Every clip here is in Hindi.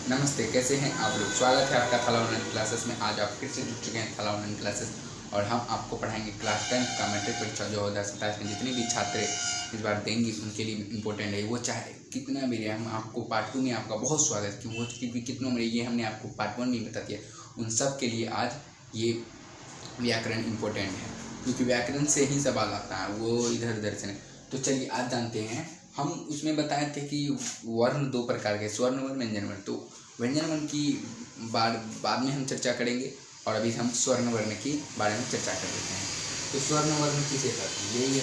नमस्ते, कैसे हैं आप लोग। स्वागत है आपका थाला ऑनलाइन क्लासेस में। आज आप फिर से जुड़ चुके हैं थाला ऑनलाइन क्लासेस और हम आपको पढ़ाएंगे क्लास 10 का मैट्रिक परीक्षा 2027 में जितने भी छात्र इस बार देंगे उनके लिए इम्पोर्टेंट है। वो चाहे कितना भी रहे, हम आपको पार्ट 2 में आपका बहुत स्वागत क्यों वो कितनों में ये हमने आपको पार्ट 1 में बता दिया। उन सब के लिए आज ये व्याकरण इम्पोर्टेंट है क्योंकि व्याकरण से ही सवाल आता है, वो इधर उधर से नहीं। तो चलिए आज जानते हैं। हम उसमें बताए थे कि वर्ण दो प्रकार के, स्वर्ण वर्ण, व्यंजन वर्ण। तो व्यंजन वर्ण की बाद में हम चर्चा करेंगे और अभी हम स्वर्ण वर्ण के बारे में चर्चा कर लेते हैं। तो स्वर्ण वर्ण किसे कहते हैं, यही है।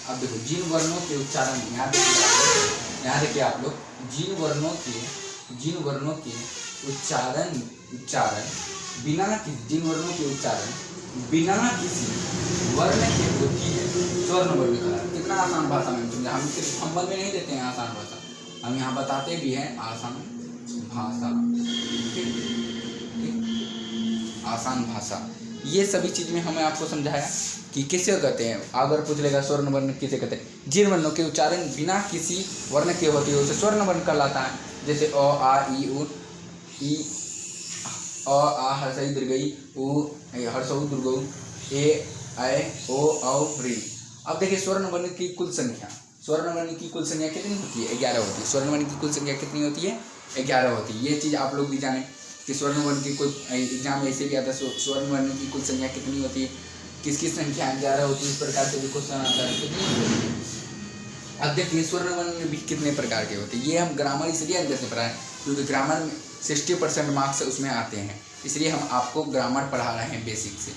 अब देखो, जिन वर्णों के उच्चारण, यहाँ देखिए आप लोग, जिन वर्णों के उच्चारण बिना किसी वर्ण के होती है, स्वर्ण वर्ण कहलाता है। कितना आसान भाषा में समझा। हम बल में नहीं देते हैं आसान भाषा, हम यहाँ बताते भी हैं आसान भाषा। आसान भाषा, ये सभी चीज़ में हमें आपको समझाया कि किसे कहते हैं। अगर पूछ लेगा स्वर्ण वर्ण किसे कहते हैं, जिन वर्णों के उच्चारण बिना किसी वर्ण के होती है उसे स्वर्ण वर्ण कहलाता है। जैसे अ, आ, ई, उ, ई, अ, आ हर्ष ई दीर्घई, उ हर्ष उ दीर्घ, ए, ऐ, ओ, औ, ऋ। अब देखिए स्वर्ण वर्ण की कुल संख्या, कितनी होती है? 11 होती है। स्वर्ण वर्ण की कुल संख्या कितनी होती है? 11 होती है। ये चीज़ आप लोग भी जाने कि स्वर्ण वर्ण की कोई एग्जाम में ऐसे भी आता है, स्वर्ण वर्ण की कुल संख्या कितनी होती है, किसकी संख्या 11 होती है। इस प्रकार से भी क्वेश्चन आता है कितनी। अब देखिए स्वर्ण वर्ण भी कितने प्रकार के होते हैं। ये हम ग्रामर इसलिए अंदर से पढ़ाएं क्योंकि ग्रामर में 60% मार्क्स उसमें आते हैं, इसलिए हम आपको ग्रामर पढ़ा रहे हैं बेसिक से।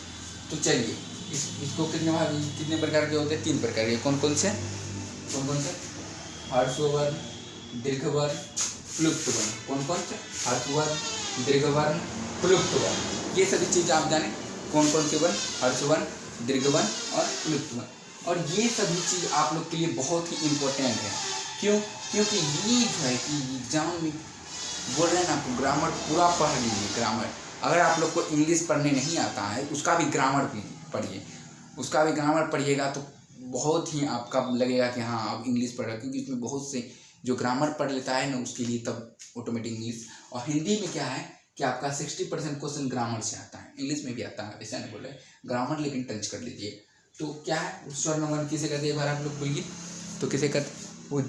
तो चलिए इसको कितने प्रकार के होते हैं? 3 प्रकार के। कौन कौन से? हर्ष वर्ण, दीर्घ वर्ण, प्लुप्त वर्ण। कौन से? हर्ष वर्ण, दीर्घ वर्ण, प्लुप्त वर्ण। ये सभी चीज़ आप जाने कौन कौन से वर्ण, हर्ष वर्ण, दीर्घ वर्ण और प्लुप्त वर्ण। और ये सभी चीज़ आप लोग के लिए बहुत ही इम्पोर्टेंट है। क्यों? क्योंकि ये जो है कि एग्जाम में बोल रहे हैं ना, आपको ग्रामर पूरा पढ़ लीजिए। ग्रामर, अगर आप लोग को इंग्लिश पढ़ने नहीं आता है उसका भी ग्रामर पढ़िए, उसका भी ग्रामर पढ़िएगा तो बहुत ही आपका लगेगा कि हाँ आप इंग्लिश पढ़ रहे हो। क्योंकि इसमें बहुत से जो ग्रामर पढ़ लेता है ना उसके लिए तब ऑटोमेटिक इंग्लिश। और हिंदी में क्या है कि आपका 60% क्वेश्चन ग्रामर से आता है, इंग्लिश में भी आता है, ऐसा नहीं बोले ग्रामर, लेकिन टच कर लीजिए। तो क्या है स्वर्ण वर्ण किसे कहते हैं, एक बार आप लोग बोलिए तो किसे कहते? वो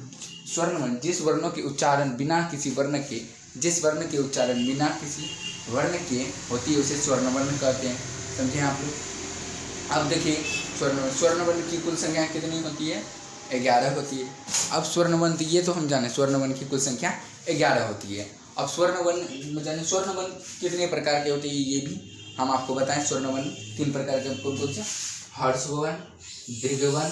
स्वर्ण वर्ण जिस वर्णों के उच्चारण बिना किसी वर्ण के, जिस वर्ण के उच्चारण बिना किसी वर्ण के होती है उसे स्वर्ण वर्ण कहते हैं। समझे आप लोग। अब देखिए स्वर्ण वर्ण की कुल संख्या कितनी होती है? 11 होती है। अब स्वर्ण वर्ण, ये तो हम जाने स्वर्ण वर्ण की कुल संख्या 11 होती है। अब स्वर्ण वर्ण जाने स्वर्ण वर्ण कितने प्रकार के होते हैं ये भी हम आपको बताएं। स्वर्ण वर्ण 3 प्रकार के। कौन से? हर्ष वर्ण, दीर्घ वर्ण,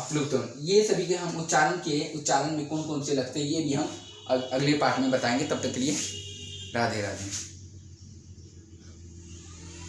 प्लुप्त वर्ण। ये सभी के हम उच्चारण में कौन कौन से लगते हैं ये भी हम अगले पार्ट में बताएंगे। तब तक के लिए राधे राधे।